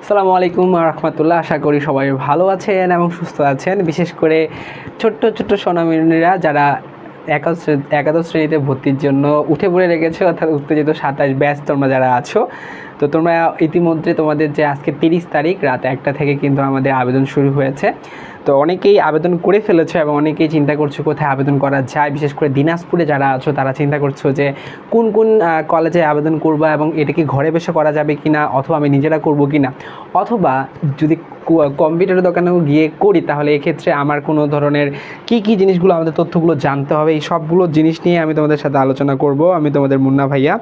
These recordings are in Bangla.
আসসালামু আলাইকুম রহমতুল্লাহ। আশা করি সবাই ভালো আছেন এবং সুস্থ আছেন। বিশেষ করে ছোট্ট ছোট্ট সোনামণিরা যারা একাদশ শ্রেণীতে ভর্তির জন্য উঠে পড়ে রেখেছে, অর্থাৎ উত্তেজিত 27 ব্যাচ তোমরা যারা আছো, তো তোমরা ইতিমধ্যে তোমাদের যে আজকে 30 তারিখ রাত 1টা থেকে কিন্তু আমাদের আবেদন শুরু হয়েছে। তো অনেকেই আবেদন করে ফেলেছো এবং অনেকেই চিন্তা করছো কোথায় আবেদন করা যায়। বিশেষ করে দিনাজপুরে যারা আছো তারা চিন্তা করছো যে কোন কোন কলেজে আবেদন করবা এবং এটা কি ঘরে বসে করা যাবে কি না, অথবা আমি নিজেরা করব কি না, অথবা যদি কম্পিউটারের দোকানেও গিয়ে করি তাহলে এক্ষেত্রে আমার কোনো ধরনের কি কি জিনিসগুলো, আমাদের তথ্যগুলো জানতে হবে। এই সবগুলো জিনিস নিয়ে আমি তোমাদের সাথে আলোচনা করব। আমি তোমাদের মুন্না ভাইয়া।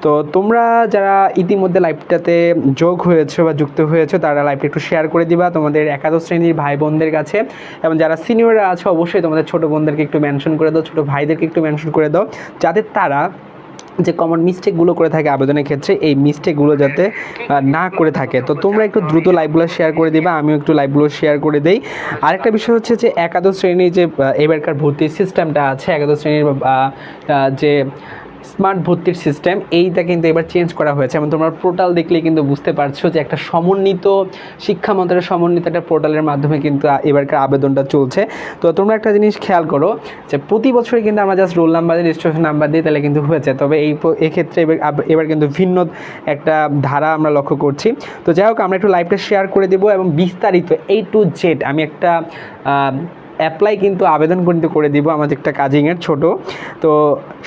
তো তোমরা যারা ইতিমধ্যে লাইভটাতে যোগ হয়েছো বা যুক্ত হয়েছো তারা লাইভটা একটু শেয়ার করে দিবা তোমাদের একাদশ শ্রেণীর ভাই বোনদের কাছে, এবং যারা সিনিয়ররা আছো অবশ্যই তোমাদের ছোটো বোনদেরকে একটু মেনশন করে দাও, ছোটো ভাইদেরকে একটু মেনশন করে দাও, যাতে তারা যে কমন মিস্টেকগুলো করে থাকে আবেদনের ক্ষেত্রে এই মিস্টেকগুলো যাতে না করে থাকে। তো তোমরা একটু দ্রুত লাইভগুলো শেয়ার করে দিবা, আমিও একটু লাইভগুলো শেয়ার করে দেই। আরেকটা বিষয় হচ্ছে যে একাদশ শ্রেণীর যে এবারকার ভর্তির সিস্টেমটা আছে, একাদশ শ্রেণীর যে স্মার্ট ভর্তির সিস্টেম, এইটা কিন্তু এবার চেঞ্জ করা হয়েছে। এবং তোমরা পোর্টাল দেখলে কিন্তু বুঝতে পারছো যে একটা সমন্বিত শিক্ষা মন্ত্রণালয়ের সমন্বিত একটা পোর্টালের মাধ্যমে কিন্তু এবারকার আবেদনটা চলছে। তো তোমরা একটা জিনিস খেয়াল করো যে প্রতি বছরই কিন্তু আমরা জাস্ট রোল নাম্বার দিয়ে রেজিস্ট্রেশন নাম্বার দিয়ে তাহলে কিন্তু হয়েছে, তবে এক্ষেত্রে এবার কিন্তু ভিন্ন একটা ধারা আমরা লক্ষ্য করছি। তো যাই হোক, আমরা একটু লাইভটা শেয়ার করে দেবো এবং বিস্তারিত A to Z আমি একটা অ্যাপ্লাই কিন্তু আবেদন কিন্তু করে দিব আমাদের একটা কাজিংয়ের ছোট। তো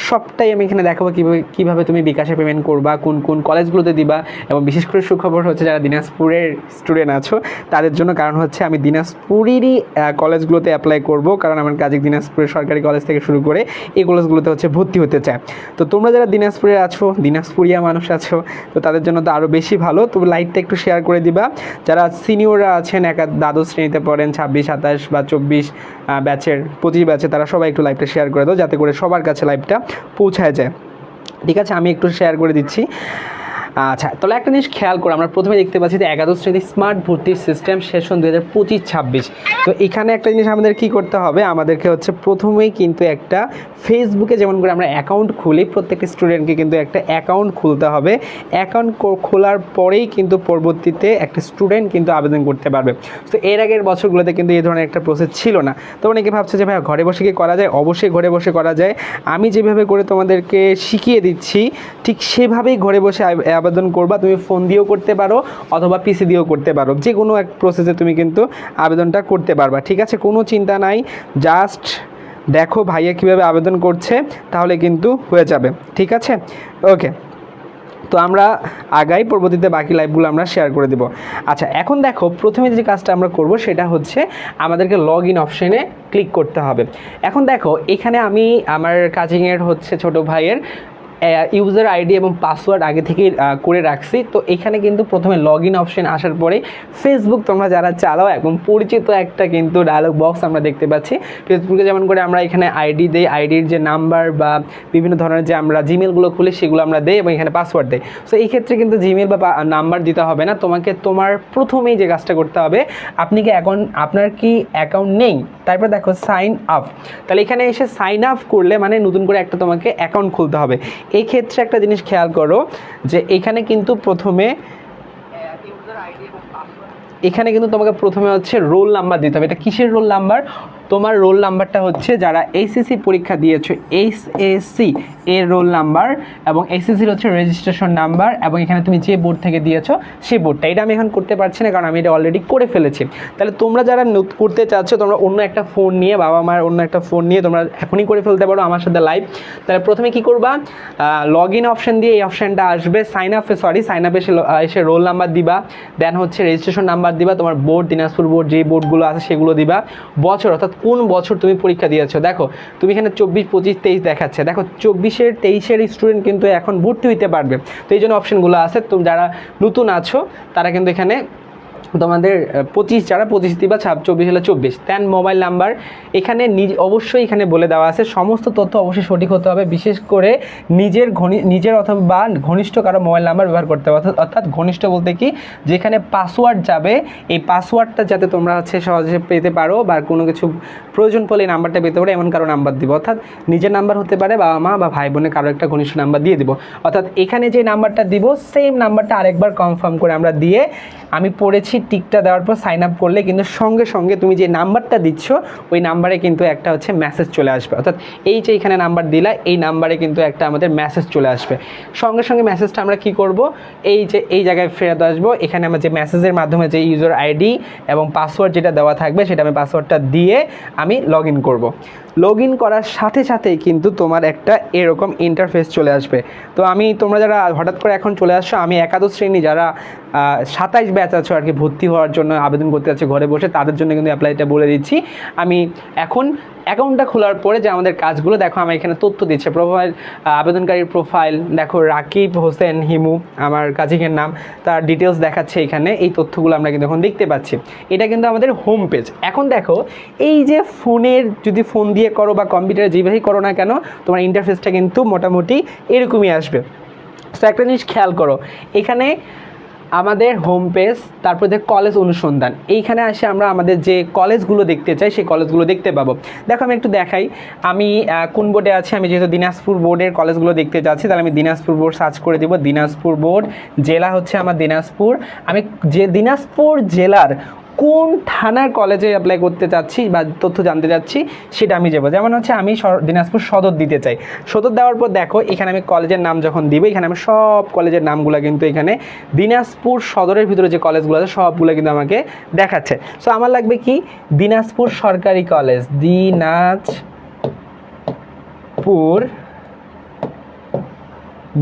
সবটাই আমি এখানে দেখাবো কীভাবে তুমি বিকাশে পেমেন্ট করবা, কোন কোন কলেজগুলোতে দিবা, এবং বিশেষ করে সুখবর হচ্ছে যারা দিনাজপুরের স্টুডেন্ট আছো তাদের জন্য, কারণ হচ্ছে আমি দিনাজপুরেরই কলেজগুলোতে অ্যাপ্লাই করব, কারণ আমার কাজিং দিনাজপুরের সরকারি কলেজ থেকে শুরু করে এই কলেজগুলোতে হচ্ছে ভর্তি হতে চায়। তো তোমরা যারা দিনাজপুরে আছো, দিনাজপুরিয়া মানুষ আছো, তো তাদের জন্য তো আরও বেশি ভালো। তো লাইভটা একটু শেয়ার করে দিবা। যারা সিনিয়ররা আছেন, দ্বাদশ শ্রেণীতে পড়েন, 26, 27 বা 24 ব্যাচের 25 ব্যাচে, তারা সবাই একটু লাইভটা শেয়ার করে দাও যাতে করে সবার কাছে লাইভটা পৌঁছায় যায়। ঠিক আছে, আমি একটু শেয়ার করে দিচ্ছি। আচ্ছা, তাহলে একটা জিনিস খেয়াল করো, আমরা প্রথমে দেখতে পাচ্ছি যে একাদশ শ্রেণী স্মার্ট ভর্তির সিস্টেম সেশন 2025-26। তো এখানে একটা জিনিস আমাদের কি করতে হবে, আমাদেরকে হচ্ছে প্রথমেই কিন্তু একটা ফেসবুকে যেমন করে আমরা অ্যাকাউন্ট খুলি, প্রত্যেকটা স্টুডেন্টকে কিন্তু একটা অ্যাকাউন্ট খুলতে হবে। অ্যাকাউন্ট খোলার পরেই কিন্তু পরবর্তীতে একটা স্টুডেন্ট কিন্তু আবেদন করতে পারবে। তো এর আগের বছরগুলোতে কিন্তু এই ধরনের একটা প্রসেস ছিল না। তো অনেকে ভাবছে যে ভাই ঘরে বসে কি করা যায়? অবশ্যই ঘরে বসে করা যায়। আমি যেভাবে করে তোমাদেরকে শিখিয়ে দিচ্ছি ঠিক সেভাবেই ঘরে বসে আবেদন করবা। তুমি ফোন দিয়েও করতে পারো অথবা পিসি দিয়েও করতে পারো, যে কোনো এক প্রসেসে তুমি কিন্তু আবেদনটা করতে পারবা। ঠিক আছে, কোনো চিন্তা নাই, জাস্ট দেখো ভাইয়া কীভাবে আবেদন করছে, তাহলে কিন্তু হয়ে যাবে। ঠিক আছে, ওকে। তো আমরা আগাই, পরবর্তীতে বাকি লাইভগুলো আমরা শেয়ার করে দেবো। আচ্ছা, এখন দেখো প্রথমে যে কাজটা আমরা করব সেটা হচ্ছে আমাদেরকে লগ ইন অপশানে ক্লিক করতে হবে। এখন দেখো এখানে আমি আমার কাজিংয়ের হচ্ছে ছোটো ভাইয়ের ইউজার আইডি এবং পাসওয়ার্ড আগে থেকেই করে রাখছি। তো এখানে কিন্তু প্রথমে লগ ইন অপশান আসার পরে ফেসবুক তোমরা যারা চালাও এবং পরিচিত একটা কিন্তু ডায়লগ বক্স আমরা দেখতে পাচ্ছি। ফেসবুকে যেমন করে আমরা এখানে আইডি দেই, আইডির যে নাম্বার বা বিভিন্ন ধরনের যে আমরা জিমেলগুলো খুলি সেগুলো আমরা দেই এবং এখানে পাসওয়ার্ড দেই। সো এই ক্ষেত্রে কিন্তু জিমেল বা নাম্বার দিতে হবে না, তোমাকে তোমার প্রথমেই যে কাজটা করতে হবে, আপনি কি আপনার কি অ্যাকাউন্ট নেই, তারপর দেখো সাইন আপ। তাহলে এখানে এসে সাইন আপ করলে মানে নতুন করে একটা তোমাকে অ্যাকাউন্ট খুলতে হবে। এই ক্ষেত্রে একটা জিনিস খেয়াল করো যে এখানে কিন্তু প্রথমে তোমাকে প্রথমে হচ্ছে রোল নাম্বার দিতে হবে। এটা কিসের রোল নাম্বার? তোমার রোল নাম্বারটা হচ্ছে যারা এইচএসসি পরীক্ষা দিয়েছো এইচএসসি এর রোল নাম্বার, এবং এইচএসসির হচ্ছে রেজিস্ট্রেশন নাম্বার, এবং এখানে তুমি যে বোর্ড থেকে দিয়েছো সেই বোর্ডটা। এটা আমি এখন করতে পারছি না কারণ আমি এটা অলরেডি করে ফেলেছি। তাহলে তোমরা যারা করতে চাচ্ছ, তোমরা অন্য একটা ফোন নিয়ে, বাবা মার অন্য একটা ফোন নিয়ে তোমরা এখনই করে ফেলতে পারো আমার সাথে লাইভ। তাহলে প্রথমে কি করবা, লগ ইন অপশান দিয়ে এই অপশানটা আসবে, সাইন আপে এসে রোল নাম্বার দিবা, দেন হচ্ছে রেজিস্ট্রেশন নাম্বার দিবা, তোমার বোর্ড দিনাজপুর বোর্ড যে বোর্ডগুলো আছে সেগুলো দিবা, বছর অর্থাৎ কোন বছর তুমি পরীক্ষা দিয়েছো। দেখো তুমি এখানে 24, 25, 23 দেখাচ্ছে। দেখো 24-এর 23-এর স্টুডেন্ট কিন্তু এখন ভর্তি হইতে পারবে। তো এই জন্য অপশানগুলো আছে। তো যারা নতুন আছো তারা কিন্তু এখানে তোমাদের 25 যারা 25 দিবা 24 হলে 24, দেন মোবাইল নাম্বার। এখানে অবশ্যই এখানে বলে দেওয়া আছে সমস্ত তথ্য অবশ্যই সঠিক হতে হবে, বিশেষ করে নিজের অথবা বা ঘনিষ্ঠ কারো মোবাইল নাম্বার ব্যবহার করতে হবে। অর্থাৎ ঘনিষ্ঠ বলতে কি, যেখানে পাসওয়ার্ড যাবে এই পাসওয়ার্ডটা যাতে তোমরা সহজে পেতে পারো বা কোনো কিছু প্রয়োজন পড়লে এই নাম্বারটা পেতে পারো এমন কারো নাম্বার দিব। অর্থাৎ নিজের নাম্বার হতে পারে, বাবা মা বা ভাই বোনের কারো একটা ঘনিষ্ঠ নাম্বার দিয়ে দিব। অর্থাৎ এখানে যে নাম্বারটা দিব সেম নাম্বারটা আরেকবার কনফার্ম করে আমরা দিয়ে, আমি পড়েছি টিকটা দেওয়ার পর সাইন আপ করলে কিন্তু সঙ্গে সঙ্গে তুমি যে নাম্বারটা দিচ্ছ ওই নাম্বারে কিন্তু একটা মেসেজ চলে আসবে। অর্থাৎ এই যে এখানে নাম্বার দিলা এই নাম্বারে কিন্তু একটা আমাদের মেসেজ চলে আসবে। সঙ্গে সঙ্গে মেসেজটা আমরা কি করব, এই জায়গায় ফেরত আসবো। এখানে আমরা যে মেসেজের মাধ্যমে যে ইউজার আইডি এবং পাসওয়ার্ড যেটা দেওয়া থাকবে সেটা আমি পাসওয়ার্ডটা দিয়ে আমি লগ ইন করবো। লগ ইন করার সাথে সাথেই কিন্তু তোমার একটা এরকম ইন্টারফেস চলে আসবে। তো তোমরা যারা হঠাৎ করে এখন চলে আসছো, আমি একাদশ শ্রেণী যারা 27 ব্যাচ আছো আর কি ভর্তি হওয়ার জন্য আবেদন করতে যাচ্ছে ঘরে বসে, তাদের জন্য কিন্তু অ্যাপ্লাইটা বলে দিচ্ছি। আমি এখন অ্যাকাউন্টটা খোলার পরে যে আমাদের কাজগুলো দেখো, আমার এখানে তথ্য দিচ্ছে প্রোফাইল, আবেদনকারীর প্রোফাইল দেখো, রাকিব হোসেন হিমু আমার কাজিনের নাম, তার ডিটেলস দেখাচ্ছে এখানে। এই তথ্যগুলো আমরা কিন্তু এখন দেখতে পাচ্ছি। এটা কিন্তু আমাদের হোম পেজ। এখন দেখো এই যে ফোনের, যদি ফোন দিয়ে করো বা কম্পিউটারে যেভাবেই করো না কেন, তোমার ইন্টারফেসটা কিন্তু মোটামুটি এরকমই আসবে। তো একটা জিনিস খেয়াল করো, এখানে আমাদের হোম পেজ, তারপর যে কলেজ অনুসন্ধান, এইখানে আসে আমরা আমাদের যে কলেজগুলো দেখতে চাই সেই কলেজগুলো দেখতে পাবো। দেখো আমি একটু দেখাই, আমি কোন বোর্ডে আছি। আমি যেহেতু দিনাজপুর বোর্ডের কলেজগুলো দেখতে যাচ্ছি, তাহলে আমি দিনাজপুর বোর্ড সার্চ করে দেবো। দিনাজপুর বোর্ড, জেলা হচ্ছে আমার দিনাজপুর। আমি যে দিনাজপুর জেলার কোন থানার কলেজে অ্যাপ্লাই করতে চাচ্ছি বা তথ্য জানতে চাচ্ছি সেটা আমি যাবো। যেমন হচ্ছে আমি দিনাজপুর সদর দিতে চাই। সদর দেওয়ার পর দেখো এখানে আমি কলেজের নাম যখন দিব, এখানে আমি সব কলেজের নামগুলো কিন্তু এখানে দিনাজপুর সদরের ভিতরে যে কলেজগুলো আছে সবগুলো কিন্তু আমাকে দেখাচ্ছে। সো আমার লাগবে কি, দিনাজপুর সরকারি কলেজ, দিনাজপুর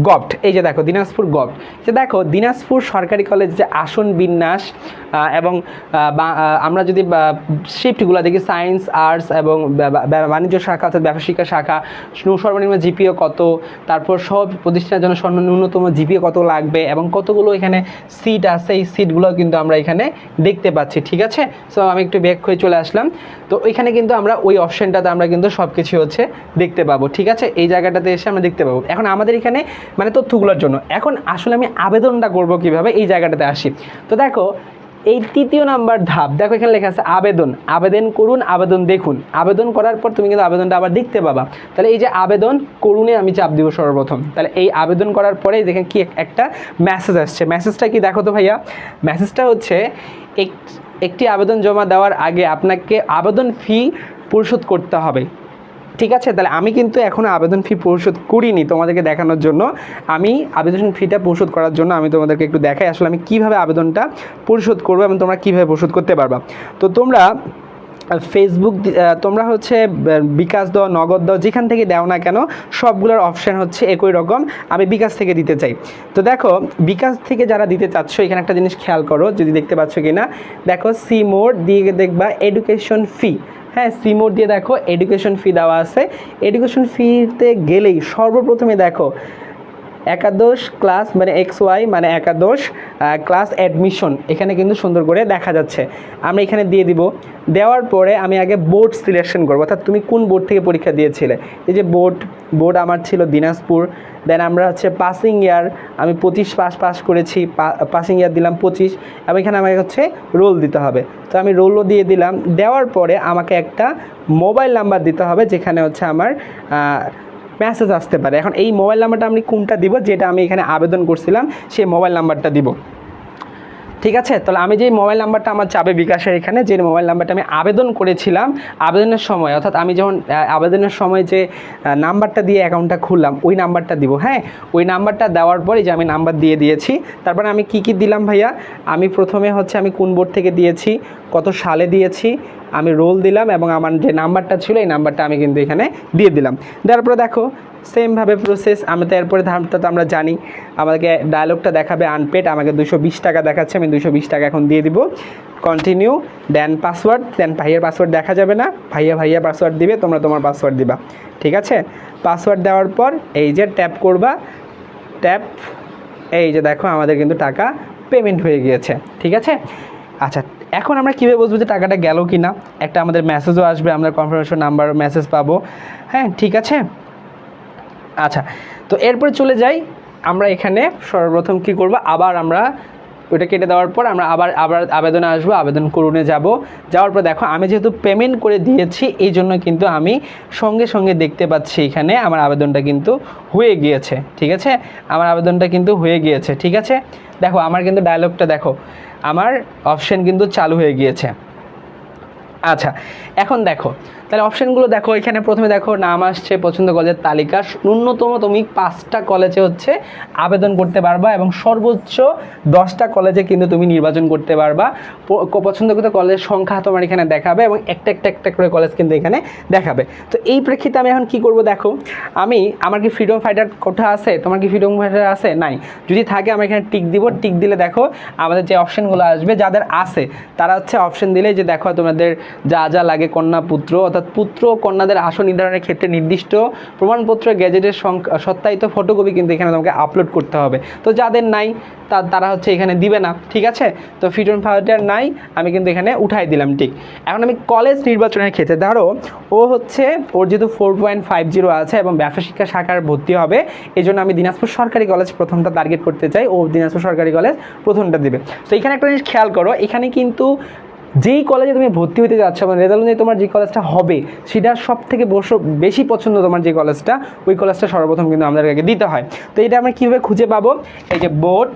গভট। এই যে দেখো দিনাজপুর গভট, যে দেখো দিনাজপুর সরকারি কলেজ যে আসন বিন্যাস এবং আমরা যদি শিফটগুলো দেখি, সায়েন্স, আর্টস এবং বাণিজ্য শাখা অর্থাৎ ব্যবসায়িক শাখা, সর্বনিম্ন জিপিএ কত, তারপর সব প্রতিষ্ঠানের জন্য ন্যূনতম জিপিএ কত লাগবে এবং কতগুলো এখানে সিট আছে, এই সিটগুলো কিন্তু আমরা এখানে দেখতে পাচ্ছি। ঠিক আছে, সো আমি একটু ব্যাক হয়ে চলে আসলাম। তো এখানে কিন্তু আমরা ওই অপশানটাতে আমরা কিন্তু সব কিছু দেখতে পাবো। ঠিক আছে, এই জায়গাটাতে এসে আমরা দেখতে পাবো। এখন আমাদের এখানে তথ্যগুলোর জন্য এখন আসলে আমি আবেদনটা করব কিভাবে, এই জায়গাটাতে আসি। তো দেখো এই 3 নাম্বার ধাপ, দেখো এখানে লেখা আছে আবেদন করুন, আবেদন দেখুন। আবেদন করার পর তুমি কিন্তু আবেদনটা আবার দেখতে পাবা। তাহলে এই যে আবেদন করুনে আমি চাপ দিব সর্বপ্রথম। তাহলে এই আবেদন করার পরে দেখেন কি একটা মেসেজ আসছে। মেসেজটা কি দেখো তো ভাইয়া, মেসেজটা হচ্ছে একটি আবেদন জমা দেওয়ার আগে আপনাকে আবেদন ফি পরিশোধ করতে হবে। ঠিক আছে, তাহলে আমি কিন্তু এখনও আবেদন ফি পরিশোধ করিনি। তোমাদেরকে দেখানোর জন্য আমি আবেদন ফিটা পরিশোধ করার জন্য আমি তোমাদেরকে একটু দেখাই আসলে আমি কীভাবে আবেদনটা পরিশোধ করবো এবং তোমরা কীভাবে পরিশোধ করতে পারবা। তো তোমরা ফেসবুক, তোমরা বিকাশ দাও, নগদ দাও, যেখান থেকে দাও না কেন সবগুলোর অপশান একই রকম। আমি বিকাশ থেকে দিতে চাই। তো দেখো বিকাশ থেকে যারা দিতে চাচ্ছ এখানে একটা জিনিস খেয়াল করো, যদি দেখতে পাচ্ছ কি না, দেখো সি মোড দিয়ে দেখবা এডুকেশন ফি। হ্যাঁ, সি মোড দিয়ে দেখো এডুকেশন ফি দেওয়া আছে। এডুকেশন ফিতে গেলেই সর্বপ্রথমে দেখো একাদশ ক্লাস XY একাদশ ক্লাস অ্যাডমিশন এখানে কিন্তু সুন্দর করে দেখা যাচ্ছে। আমরা এখানে দিয়ে দিব। দেওয়ার পরে আমি আগে বোর্ড সিলেকশন করবো, অর্থাৎ তুমি কোন বোর্ড থেকে পরীক্ষা দিয়েছিলে। এই যে বোর্ড আমার ছিল দিনাজপুর। দেন আমরা পাসিং ইয়ার, আমি 25 পাস করেছি, পাসিং ইয়ার দিলাম 25 এবং এখানে আমাকে রোল দিতে হবে। তো আমি রোলও দিয়ে দিলাম। দেওয়ার পরে আমাকে একটা মোবাইল নাম্বার দিতে হবে যেখানে আমার মেসেজ আসতে পারে। এখন এই মোবাইল নাম্বারটা আমি কোনটা দিব, যেটা আমি এখানে আবেদন করছিলাম সেই মোবাইল নাম্বারটা দিব। ঠিক আছে, তাহলে আমি যে মোবাইল নাম্বারটা আমার চাবে বিকাশের এখানে, যে মোবাইল নাম্বারটা আমি আবেদন করেছিলাম আবেদনের সময়, অর্থাৎ আমি যখন আবেদনের সময় যে নাম্বারটা দিয়ে অ্যাকাউন্টটা খুললাম ওই নাম্বারটা দিব। হ্যাঁ, ওই নাম্বারটা দেওয়ার পরে যে আমি নাম্বার দিয়ে দিয়েছি, তারপরে আমি কি দিলাম ভাইয়া, আমি প্রথমে আমি কোন বোর্ড থেকে দিয়েছি, কত সালে দিয়েছি, আমি রোল দিলাম এবং আমার যে নাম্বারটা ছিল এই নাম্বারটা আমি কিন্তু এখানে দিয়ে দিলাম। দেওয়ার পরে দেখো সেমভাবে প্রসেস। আমি তো এরপরে ধাপটা তো আমরা জানি, আমাদেরকে ডায়লগটা দেখাবে আনপেড, আমাকে 220 টাকা দেখাচ্ছে, আমি 220 টাকা এখন দিয়ে দিব। কন্টিনিউ, দেন পাসওয়ার্ড, দেন ভাইয়ের পাসওয়ার্ড দেখা যাবে না, ভাইয়া পাসওয়ার্ড দিবে, তোমরা তোমার পাসওয়ার্ড দিবা। ঠিক আছে, পাসওয়ার্ড দেওয়ার পর এই যে ট্যাপ করবা, এই যে দেখো আমাদের কিন্তু টাকা পেমেন্ট হয়ে গিয়েছে। ঠিক আছে, আচ্ছা, এখন আমরা কীভাবে বুঝবো যে টাকাটা গেল কি না? একটা আমাদের মেসেজও আসবে, আমরা কনফার্মেশন নাম্বার মেসেজ পাবো। হ্যাঁ, ঠিক আছে। আচ্ছা, তো এরপরে চলে যাই আমরা এখানে সর্বপ্রথম কি করব, আবার আমরা ওটা কেটে দেওয়ার পর আমরা আবার আবেদনে আসবো, আবেদন করুনে যাওয়ার পর দেখো আমি যেহেতু পেমেন্ট করে দিয়েছি এই জন্য কিন্তু আমি সঙ্গে সঙ্গে দেখতে পাচ্ছি এখানে আমার আবেদনটা কিন্তু হয়ে গিয়েছে। ঠিক আছে, আমার আবেদনটা কিন্তু হয়ে গিয়েছে। ঠিক আছে, দেখো আমার কিন্তু ডায়লগটা দেখো, আমার অপশন কিন্তু চালু হয়ে গিয়েছে। আচ্ছা, এখন দেখো তাহলে অপশানগুলো দেখো, এখানে প্রথমে দেখো নাম আসছে, পছন্দ কলেজের তালিকা, ন্যূনতম তুমি 5টা কলেজে হচ্ছে আবেদন করতে পারবা এবং সর্বোচ্চ 10টা কলেজে কিন্তু তুমি নির্বাচন করতে পারবা। পছন্দকৃত কলেজের সংখ্যা তোমার এখানে দেখাবে এবং একটা করে কলেজ কিন্তু এখানে দেখাবে। তো এই প্রেক্ষিতে আমি এখন কি করব, দেখো আমার কি ফ্রিডম ফাইটার কোঠা আছে? তোমার কি ফ্রিডম ফাইটার আছে? নাই। যদি থাকে আমরা এখানে টিক দিব, টিক দিলে দেখো আমাদের যে অপশানগুলো আসবে, যাদের আছে তারা হচ্ছে অপশান দিলে যে দেখো তোমাদের যা যা লাগে কন্যা পুত্র, অর্থাৎ পুত্র ও কন্যাদের আসন নির্ধারণের ক্ষেত্রে নির্দিষ্ট প্রমাণপত্র গ্যাজেটের সত্যায়িত ফটোকপি কিন্তু এখানে তোমাকে আপলোড করতে হবে। তো যাদের নাই তারা হচ্ছে এখানে দিবে না। ঠিক আছে, তো ফ্রিডম ফাইটার নাই, আমি কিন্তু এখানে উঠাই দিলাম টিক। এখন আমি কলেজ নির্বাচনের ক্ষেত্রে ধরো ও হচ্ছে ওর যেহেতু 4.50 আছে এবং ব্যবসা শিক্ষা শাখার ভর্তি হবে, এই জন্য আমি দিনাজপুর সরকারি কলেজ প্রথমটা টার্গেট করতে চাই, ও দিনাজপুর সরকারি কলেজ প্রথমটা দেবে। তো এখানে একটা জিনিস খেয়াল করো, এখানে কিন্তু যেই কলেজে তুমি ভর্তি হতে যাচ্ছ মানে রেজাল্ট অনুযায়ী তোমার যে কলেজটা হবে সেটা সব থেকে বেশি পছন্দ তোমার যে কলেজটা, ওই কলেজটা সর্বপ্রথম কিন্তু আমাদেরকে দিতে হয়। তো এটা আমরা কীভাবে খুঁজে পাবো, এই যে বোর্ড,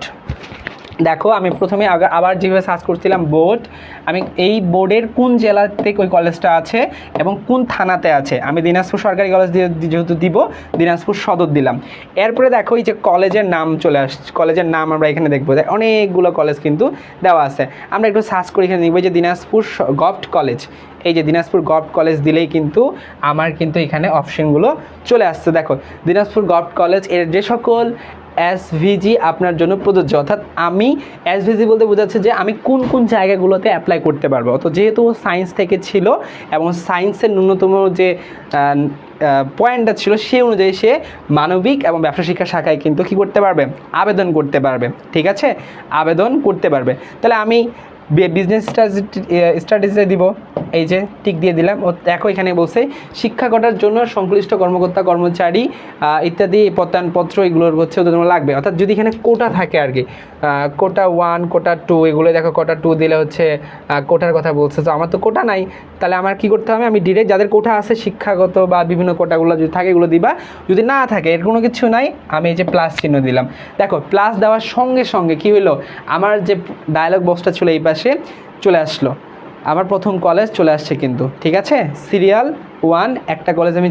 দেখো আমি প্রথমে আবার যেভাবে সার্চ করছিলাম বোর্ড, আমি এই বোর্ডের কোন জেলাতে ওই কলেজটা আছে এবং কোন থানাতে আছে, আমি দিনাজপুর সরকারি কলেজ যেহেতু দিব দিনাজপুর সদর দিলাম। এরপরে দেখো এই যে কলেজের নাম চলে আসছে, কলেজের নাম আমরা এখানে দেখবো, অনেকগুলো কলেজ কিন্তু দেওয়া আছে। আমরা একটু সার্চ করে এখানে দেখবো যে দিনাজপুর গভর্নমেন্ট কলেজ, এই যে দিনাজপুর গভর্নমেন্ট কলেজ দিলেই কিন্তু আমার কিন্তু এখানে অপশনগুলো চলে আসছে। দেখো দিনাজপুর গভর্নমেন্ট কলেজ এর যে সকল এসভিজি আপনার জন্য প্রযোজ্য, অর্থাৎ আমি এসভিজি বলতে বোঝাচ্ছে যে আমি কোন কোন জায়গাগুলোতে অ্যাপ্লাই করতে পারবো। তো যেহেতু সায়েন্স থেকে ছিল এবং সায়েন্সের ন্যূনতম যে পয়েন্টটা ছিল সেই অনুযায়ী সে মানবিক এবং ব্যবসা শিক্ষা শাখায় কিন্তু কী করতে পারবে, আবেদন করতে পারবে। ঠিক আছে, আবেদন করতে পারবে। তাহলে আমি বিজনেস স্ট্র্যাটেজিতে দিব, এই যে টিক দিয়ে দিলাম। ও দেখো এখানে বলছে শিক্ষাকতার জন্য সংশ্লিষ্ট কর্মকর্তা কর্মচারী ইত্যাদি প্রত্যয়নপত্র এগুলোর হচ্ছে ওদের লাগবে, অর্থাৎ যদি এখানে কোটা থাকে আর কি, কোটা 1 কোটা 2 এগুলো দেখো, কোটা 2 দিলে হচ্ছে কোটার কথা বলছে। তো আমার তো কোটা নাই, তাহলে আমার কি করতে হবে, আমি ডিরেক্ট যাদের কোটা আছে শিক্ষাগত বা বিভিন্ন কোটাগুলো যদি থাকে এগুলো দিবা, যদি না থাকে এর কোনো কিছু নাই, আমি এই যে প্লাস চিহ্ন দিলাম। দেখো প্লাস দেওয়ার সঙ্গে সঙ্গে কি হলো, আমার যে ডায়লগ বক্সটা ছিল এই পাশে চলে আসলো, আমার প্রথম কলেজ চলে আসছে কিন্তু। ঠিক আছে, সিরিয়াল 1 একটা কলেজ আমি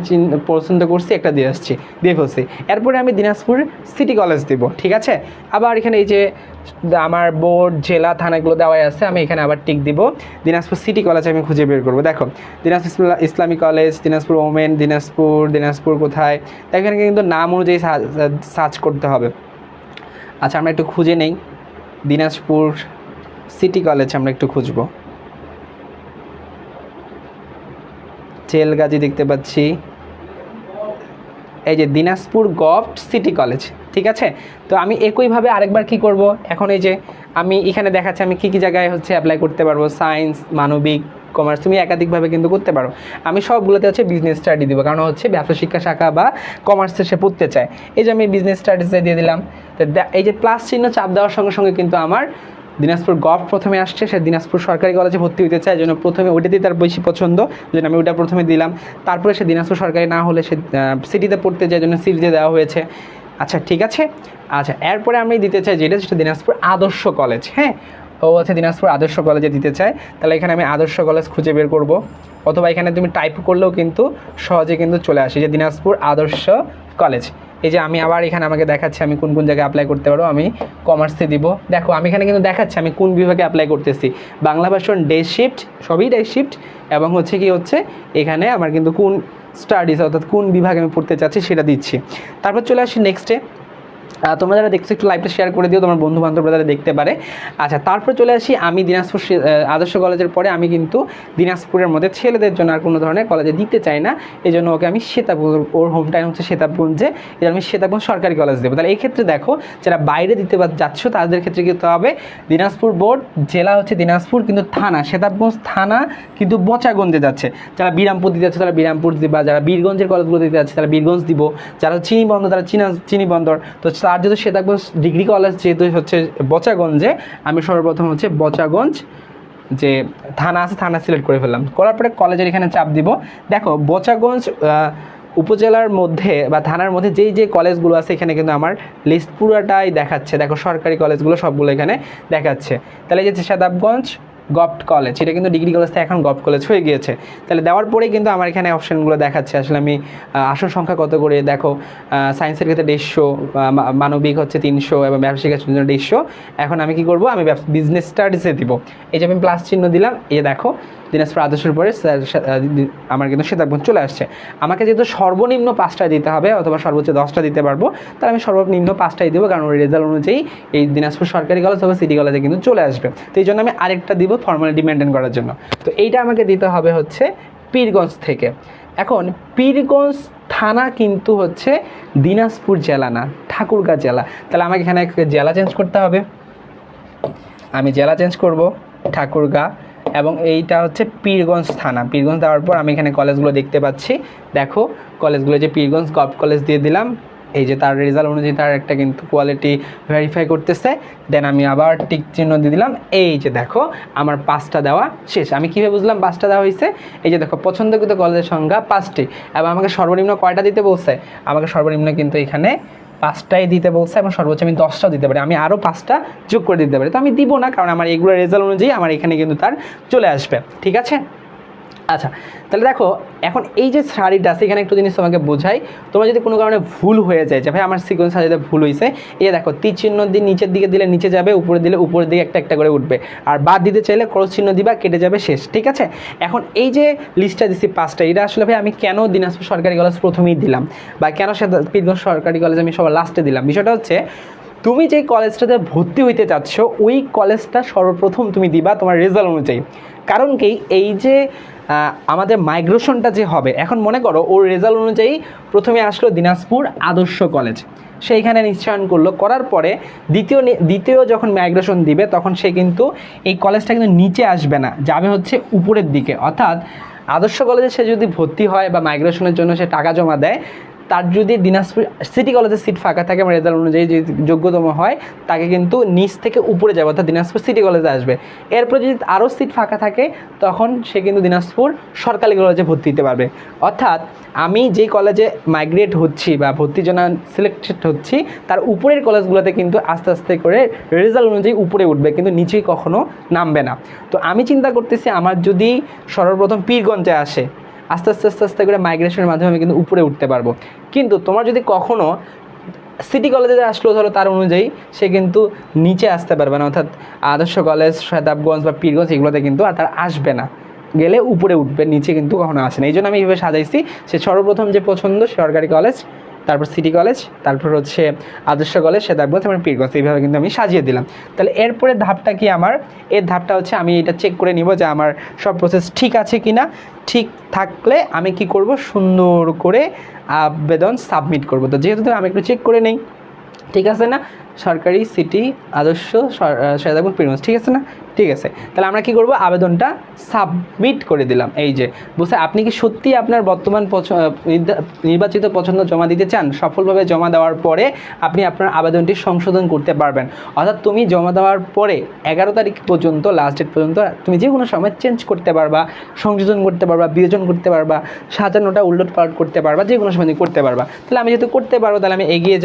পছন্দ করছি, একটা দিয়ে ফেলছি। এরপরে আমি দিনাজপুর সিটি কলেজ দিব। ঠিক আছে, আবার এখানে এই যে আমার বোর্ড জেলা থানাগুলো দেওয়াই আছে, আমি এখানে আবার টিক দিব। দিনাজপুর সিটি কলেজ আমি খুঁজে বের করবো। দেখো দিনাজপুর ইসলামী কলেজ, দিনাজপুর ওমেন, দিনাজপুর কোথায়, এখানে কিন্তু নাম অনুযায়ী সার্চ করতে হবে। আচ্ছা আমরা একটু খুঁজে নেই, দিনাজপুর সিটি কলেজ আমরা একটু খুঁজবো। চেলগাজী দেখতে পাচ্ছি, এই যে দিনাজপুর গভর্নমেন্ট সিটি কলেজ। ঠিক আছে, তো আমি একইভাবে আরেকবার কি করব, এখন এই যে আমি এখানে দেখাচ্ছি আমি কী জায়গায় হচ্ছে অ্যাপ্লাই করতে পারবো, সায়েন্স, মানবিক, কমার্স, তুমি একাধিকভাবে কিন্তু করতে পারো। আমি সবগুলোতে হচ্ছে বিজনেস স্টাডি দিব, কারণ হচ্ছে ব্যবসা শিক্ষা শাখা বা কমার্সে সে পড়তে চায়, এই যে আমি বিজনেস স্টাডিজে দিয়ে দিলাম। তো এই যে প্লাস চিহ্ন চাপ দেওয়ার সঙ্গে সঙ্গে কিন্তু আমার দিনাজপুর গভর্নমেন্ট প্রথমে আসছে, সে দিনাজপুর সরকারি কলেজে ভর্তি হতে চায়, জন্য প্রথমে ওইটাতেই তার বেশি পছন্দ, যেন আমি ওইটা প্রথমে দিলাম। তারপরে সে দিনাজপুর সরকারি না হলে সে সিটিতে পড়তে চায়, জন্য সিটিতে দেওয়া হয়েছে। আচ্ছা ঠিক আছে, আচ্ছা এরপরে আমি দিতে চাই যেটা সেটা দিনাজপুর আদর্শ কলেজ। হ্যাঁ, ও হচ্ছে দিনাজপুর আদর্শ কলেজে দিতে চায়, তাহলে এখানে আমি আদর্শ কলেজ খুঁজে বের করব, অথবা এখানে তুমি টাইপ করলেও কিন্তু সহজে কিন্তু চলে আসে যে দিনাজপুর আদর্শ কলেজ। এই যে আমি আবার এখানে আমাকে দেখাচ্ছে আমি কোন কোন জায়গায় অ্যাপ্লাই করতে পারবো, আমি কমার্সে দিব। দেখো আমি এখানে কিন্তু দেখাচ্ছি আমি কোন বিভাগে অ্যাপ্লাই করতেছি, বাংলা ভার্সন ডে শিফট, সবই ডে শিফট, এবং হচ্ছে কি হচ্ছে এখানে আমার কিন্তু কোন স্টাডিজ অর্থাৎ কোন বিভাগে আমি পড়তে চাচ্ছি সেটা দিচ্ছি। তারপর চলে আসি নেক্সটে, তোমরা যারা দেখছো একটু লাইভটা শেয়ার করে দিও, তোমার বন্ধু বান্ধবরা যারা দেখতে পারে। আচ্ছা, তারপর চলে আসি আমি দিনাজপুর আদর্শ কলেজের পরে আমি কিন্তু দিনাজপুরের মধ্যে ছেলেদের জন্য আর কোনো ধরনের কলেজে দিতে চাই না, এই জন্য ওকে আমি শ্বেতাপুর, ওর হোম টাউন হচ্ছে শ্বেতাপুঞ্জে, এই আমি শ্বেতাপুঞ্জ সরকারি কলেজ দেবো। তাহলে এই ক্ষেত্রে দেখো যারা বাইরে দিতে যাচ্ছ তাদের ক্ষেত্রে কিন্তু হবে দিনাজপুর বোর্ড, জেলা হচ্ছে দিনাজপুর, কিন্তু থানা শ্বেতাপুঞ্জ থানা কিন্তু বচাগঞ্জে যাচ্ছে। যারা বিরামপুর দিতে যাচ্ছে তারা বিরামপুর দিবা, যারা বীরগঞ্জের কলেজগুলো দিতে যাচ্ছে তারা বীরগঞ্জ দিব, যারা চিনি বন্দর তারা চিনি বন্দর। তো তার যেহেতু শ্বেতাপুঞ্জ ডিগ্রি কলেজ যেহেতু হচ্ছে বচাগঞ্জে, আমি সর্বপ্রথম হচ্ছে বচাগঞ্জ যে থানা আছে থানা সিলেক্ট করে ফেললাম, করার পরে কলেজের এখানে চাপ দিব। দেখো বচাগঞ্জ উপজেলার মধ্যে বা থানার মধ্যে যেই কলেজগুলো আছে এখানে কিন্তু আমার লিস্ট পুরোটাই দেখাচ্ছে। দেখো সরকারি কলেজগুলো সবগুলো এখানে দেখাচ্ছে। তাহলে এই যে শ্বেতাবগঞ্জ গভট কলেজ, এটা কিন্তু ডিগ্রি কলেজ থেকে এখন গভট কলেজ হয়ে গিয়েছে। তাহলে দেওয়ার পরেই কিন্তু আমার এখানে অপশানগুলো দেখাচ্ছে আসলে আমি আসন সংখ্যা কত করে। দেখো সায়েন্সের ক্ষেত্রে 150, মানবিক হচ্ছে 300 এবং ব্যবসায়িক জন্য 150। এখন আমি কি করব, আমি বিজনেস স্টাডিজে দিব। এই যে আমি প্লাস চিহ্ন দিলাম, এই দেখো দিনাজপুর আদর্শের পরে আমার কিন্তু শ্বেতাবগঞ্জ চলে আসছে। আমাকে যেহেতু সর্বনিম্ন 5টা দিতে হবে অথবা সর্বোচ্চ 10টা দিতে পারবো, তাহলে আমি সর্বনিম্ন 5টাই দেবো, কারণ ওই রেজাল্ট অনুযায়ী এই দিনাজপুর সরকারি কলেজ অথবা সিটি কলেজে কিন্তু চলে আসবে। তো এই জন্য আমি আরেকটা দিব ফর্মালিটি মেনটেন করার জন্য। তো এইটা আমাকে দিতে হবে হচ্ছে পীরগঞ্জ থেকে। এখন পীরগঞ্জ থানা কিন্তু হচ্ছে দিনাজপুর জেলা না, ঠাকুরগাঁ জেলা। তাহলে আমাকে এখানে জেলা চেঞ্জ করতে হবে, আমি জেলা চেঞ্জ করব ঠাকুরগাঁ, এবং এইটা হচ্ছে পীরগঞ্জ থানা। পীরগঞ্জ দেওয়ার পর আমি এখানে কলেজগুলো দেখতে পাচ্ছি। দেখো কলেজগুলো যে পীরগঞ্জ গভট কলেজ দিয়ে দিলাম, এই যে তার রেজাল্ট অনুযায়ী তার একটা কিন্তু কোয়ালিটি ভেরিফাই করতেছে। দেন আমি আবার টিক চিহ্ন দিয়ে দিলাম। এই যে দেখো আমার 5টা দেওয়া শেষ। আমি কীভাবে বুঝলাম 5টা দেওয়া হয়েছে? এই যে দেখো পছন্দকৃত কলেজের সংখ্যা 5টি, এবং আমাকে সর্বনিম্ন কয়টা দিতে বলছে? আমাকে সর্বনিম্ন কিন্তু এখানে 5টাই দিতে বলছে, এবং সর্বোচ্চ আমি 10টাও দিতে পারি, আমি আরও 5টা যোগ করে দিতে পারি। তো আমি দিব না, কারণ আমার এগুলোর রেজাল্ট অনুযায়ী আমার এখানে কিন্তু তার চলে আসবে। ঠিক আছে? আচ্ছা, তাহলে দেখো এখন এই যে শাড়িটা আছে এখানে একটু জিনিস তোমাকে বোঝাই। তোমার যদি কোনো কারণে ভুল হয়ে যায় যে ভাই আমার সিকোয়েন্স সাজাতে ভুল হয়েছে, এই দেখো তীর চিহ্ন দিয়ে নিচের দিকে দিলে নিচে যাবে, উপরে দিলে উপরের দিকে একটা একটা করে উঠবে, আর বাদ দিতে চাইলে ক্রস চিহ্ন দিবা, কেটে যাবে, শেষ। ঠিক আছে? এখন এই যে লিস্টটা দিচ্ছি 5টা, এটা আসলে ভাই আমি কেন দিনাজপুর সরকারি কলেজ প্রথমেই দিলাম, বা কেন পীরগঞ্জ সরকারি কলেজ আমি সবার লাস্টে দিলাম? বিষয়টা হচ্ছে তুমি যেই কলেজটাতে ভর্তি হইতে চাচ্ছ ওই কলেজটা সর্বপ্রথম তুমি দিবা তোমার রেজাল্ট অনুযায়ী। কারণ কি, এই যে আমাদের মাইগ্রেশনটা যে হবে, এখন মনে করো ওর রেজাল্ট অনুযায়ী প্রথমে আসলো দিনাজপুর আদর্শ কলেজ, সেইখানে নিশ্চয়ন করলো, করার পরে দ্বিতীয় যখন মাইগ্রেশন দিবে তখন সে কিন্তু এই কলেজটা কিন্তু নিচে আসবে না, যাবে হচ্ছে উপরের দিকে। অর্থাৎ আদর্শ কলেজে সে যদি ভর্তি হয় বা মাইগ্রেশনের জন্য সে টাকা জমা দেয়, তার যদি দিনাজপুর সিটি কলেজের সিট ফাঁকা থাকে আমার রেজাল্ট অনুযায়ী যে যোগ্যতম হয়, তাকে কিন্তু নিচ থেকে উপরে যাবে, অর্থাৎ দিনাজপুর সিটি কলেজে আসবে। এরপর যদি আরও সিট ফাঁকা থাকে তখন সে কিন্তু দিনাজপুর সরকারি কলেজে ভর্তি হতে পারবে। অর্থাৎ আমি যেই কলেজে মাইগ্রেট হচ্ছি বা ভর্তির জন্য সিলেক্টেড হচ্ছি তার উপরের কলেজগুলোতে কিন্তু আস্তে আস্তে করে রেজাল্ট অনুযায়ী উপরে উঠবে, কিন্তু নিচেই কখনো নামবে না। তো আমি চিন্তা করতেছি আমার যদি সর্বপ্রথম পীরগঞ্জে আসে, আস্তে আস্তে আস্তে আস্তে করে মাইগ্রেশনের মাধ্যমে আমি কিন্তু উপরে উঠতে পারবো। কিন্তু তোমার যদি কখনও সিটি কলেজে আসলো ধরো, তার অনুযায়ী সে কিন্তু নিচে আসতে পারবে না, অর্থাৎ আদর্শ কলেজ, শ্বেতাবগঞ্জ বা পীরগঞ্জ এগুলোতে কিন্তু আর তার আসবে না, গেলে উপরে উঠবে, নিচে কিন্তু কখনো আসে না। এই জন্য আমি এইভাবে সাজাইছি, সে সর্বপ্রথম যে পছন্দ সরকারি কলেজ, তারপর সিটি কলেজ, তারপর হচ্ছে আদর্শ কলেজ, শ্বেতাবগঞ্জ এবং পীরগঞ্জ, এইভাবে কিন্তু আমি সাজিয়ে দিলাম। তাহলে এরপরে ধাপটা কি আমার? এর ধাপটা হচ্ছে আমি এটা চেক করে নিব যে আমার সব প্রসেস ঠিক আছে কি না। ঠিক থাকলে আমি কি করব, সুন্দর করে আবেদন সাবমিট করব। তো যেহেতু আমি একটু চেক করে নেই, ঠিক আছে না? সরকারি, সিটি, আদর্শ, শ্বেতাবগঞ্জ, পীরগঞ্জ, ঠিক আছে না? ঠিক আছে, তাহলে আমরা কি করব, আবেদনটা সাবমিট করে দিলাম। এই যে বুঝতে, আপনি কি সত্যি আপনার বর্তমান নির্বাচিত পছন্দ জমা দিতে চান? সফলভাবে জমা দেওয়ার পরে আপনি আপনার আবেদনটি সংশোধন করতে পারবেন। অর্থাৎ তুমি জমা দেওয়ার পরে 11 তারিখ পর্যন্ত, লাস্ট ডেট পর্যন্ত তুমি যে কোনো সময় চেঞ্জ করতে পারবা, সংযোজন করতে পারবা, বিয়োজন করতে পারবা, সাজানোটা উল্লট পালট করতে পারবা, যে কোনো সময় করতে পারবা। তাহলে আমি যেহেতু করতে পারবো, তাহলে আমি এগিয়ে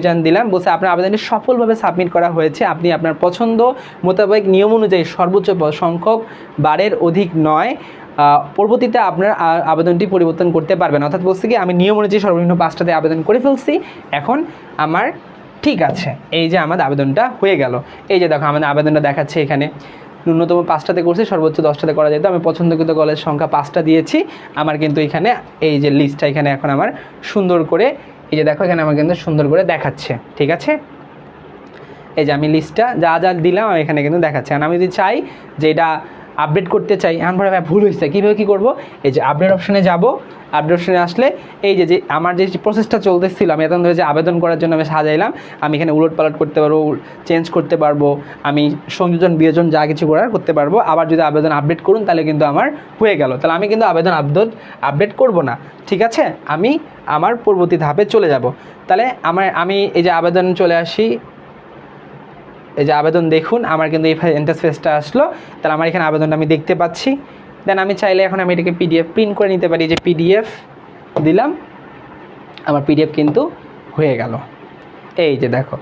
যান দিলাম। বলছে আপনার আবেদনটি সফলভাবে সাবমিট করা হয়েছে, আপনি আপনার পছন্দ মোতাবেক নিয়ম অনুযায়ী সর্বোচ্চ সংখ্যক বারের অধিক নয় পরবর্তীতে আপনার আবেদনটি পরিবর্তন করতে পারবেন। অর্থাৎ বলছে কি, আমি নিয়ম অনুযায়ী সর্বনিম্ন 5টাতে আবেদন করে ফেলছি, এখন আমার ঠিক আছে। এই যে আমার আবেদনটা হয়ে গেল। এই যে দেখো আমাদের আবেদনটা দেখাচ্ছে এখানে ন্যূনতম 5টাতে করছি, সর্বোচ্চ 10টাতে করা যেত। আমি পছন্দকৃত কলেজ সংখ্যা 5টা দিয়েছি। আমার কিন্তু এখানে এই যে লিস্টটা এখানে এখন আমার সুন্দর করে এই যে দেখো এখানে আমার কিন্তু সুন্দর করে দেখাচ্ছে, ঠিক আছে। এই যে আমি লিস্টটা যা যা দিলাম আমি এখানে কিন্তু দেখাচ্ছে। আর আমি যদি চাই যে এটা আপডেট করতে চাই, এখন পরে ভুল হয়েছে, কীভাবে কী করবো, এই যে আপডেট অপশানে যাব। আপডেট অপশানে আসলে এই যে আমার যে প্রসেসটা চলতেছিল, আমি এখন ধরে যে আবেদন করার জন্য আমি সাজাইলাম, আমি এখানে উলট পালট করতে পারবো, চেঞ্জ করতে পারবো, আমি সংযোজন বিয়োজন যা কিছু করার করতে পারবো। আবার যদি আবেদন আপডেট করুন তাহলে কিন্তু আমার হয়ে গেল। তাহলে আমি কিন্তু আবেদন আপডেট করব না, ঠিক আছে, আমি আমার পরবর্তী ধাপে চলে যাব। তাহলে আমি এই যে আবেদন চলে আসি, এই যে আবেদন দেখুন আমার কিন্তু এই ইন্টারফেসটা আসলো। তাহলে আমার এখানে আবেদনটা আমি দেখতে পাচ্ছি। দেন আমি চাইলে এখন আমি এটাকে পিডিএফ প্রিন্ট করে নিতে পারি, যে পিডিএফ দিলাম, আমার পিডিএফ কিন্তু হয়ে গেল। এই যে দেখো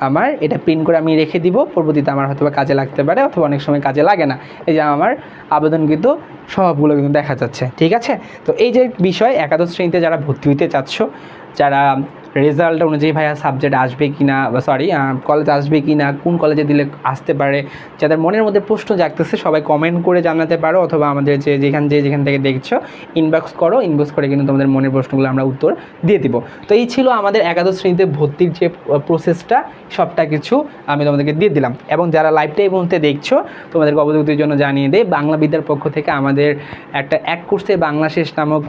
আমার এটা প্রিন্ট করে আমি রেখে দিব, পরবর্তীতে আমার হয়তো কাজে লাগতে পারে অথবা অনেক সময় কাজে লাগে না। এই যে আমার আবেদন কিন্তু সবগুলো কিন্তু দেখা যাচ্ছে, ঠিক আছে। তো এই যে বিষয় একাদশ শ্রেণীতে যারা ভর্তি হইতে চাচ্ছ, যারা রেজাল্ট অনুযায়ী ভাইয়া সাবজেক্ট আসবে কি না, বা সরি কলেজ আসবে কি না, কোন কলেজে দিলে আসতে পারে, যাদের মনের মধ্যে প্রশ্ন জাগতেছে সবাই কমেন্ট করে জানাতে পারো, অথবা আমাদের যেখান থেকে দেখছো ইনবক্স করো, ইনবক্স করে কিন্তু তোমাদের মনের প্রশ্নগুলো আমরা উত্তর দিয়ে দিব। তো এই ছিল আমাদের একাদশ শ্রেণীতে ভর্তির যে প্রসেসটা, সবটা কিছু আমি তোমাদেরকে দিয়ে দিলাম। এবং যারা লাইভটা এই মুহূর্তে দেখছো তোমাদেরকে অবগতির জন্য জানিয়ে দেয়, বাংলা বিদ্যার পক্ষ থেকে আমাদের একটা এক কোর্সে বাংলা শেষ নামক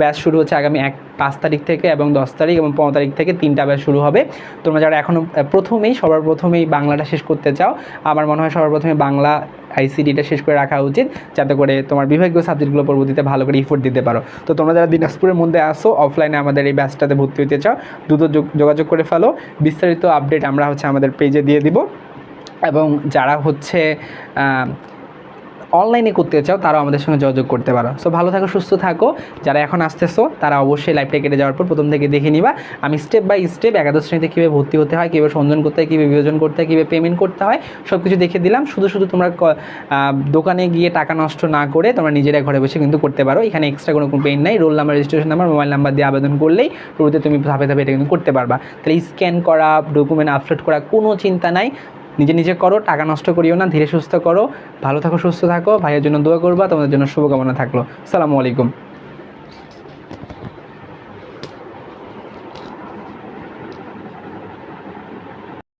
ব্যাচ শুরু হচ্ছে আগামী 5 তারিখ থেকে, এবং 10 তারিখ এবং 15 তারিখ থেকে 3টা ব্যাচ শুরু হবে। তোমরা যারা এখনও সবার প্রথমেই বাংলাটা শেষ করতে চাও, আমার মনে হয় সবার প্রথমে বাংলা আইসিডিটা শেষ করে রাখা উচিত, যাতে করে তোমার বিভাগীয় সাবজেক্টগুলো পরবর্তীতে ভালো করে ইফোর্ট দিতে পারো। তো তোমরা যারা দিনাজপুরের মধ্যে আসো, অফলাইনে আমাদের এই ব্যাচটাতে ভর্তি হতে চাও, দ্রুত যোগাযোগ করে ফেলো। বিস্তারিত আপডেট আমরা আমাদের পেজে দিয়ে দিব। এবং যারা অনলাইনে করতে চাও তারাও আমাদের সঙ্গে যোগাযোগ করতে পারো। সো ভালো থাকো, সুস্থ থাকো। যারা এখন আসতেছো তারা অবশ্যই লাইভটা কেটে যাওয়ার পর প্রথম থেকে দেখে নিবা। আমি স্টেপ বাই স্টেপ একাদশ শ্রেণীতে কীভাবে ভর্তি হতে হয়, কীভাবে সংযোজন করতে হয়, কীভাবে বিয়োজন করতে হয়, কীভাবে পেমেন্ট করতে হয়, সব কিছু দেখে দিলাম। শুধু তোমরা দোকানে গিয়ে টাকা নষ্ট না করে তোমরা নিজেরা ঘরে বসে কিন্তু করতে পারো। এখানে এক্সট্রা কোনো পেইন নাই। Roll number, registration number, mobile number দিয়ে আবেদন করলেই পরবর্তীতে তুমি ধাপে ধাপে এটা কিন্তু করতে পারবা। তাহলে স্ক্যান করা, ডকুমেন্ট আপলোড করা কোনো চিন্তা নাই। নিজে করো, টাকা নষ্ট করিও না, ধীরে সুস্থ করো। ভালো থাকো, সুস্থ থাকো। ভাইয়ের জন্য দোয়া করবা, তোমাদের জন্য শুভকামনা থাকলো। আসসালামু আলাইকুম।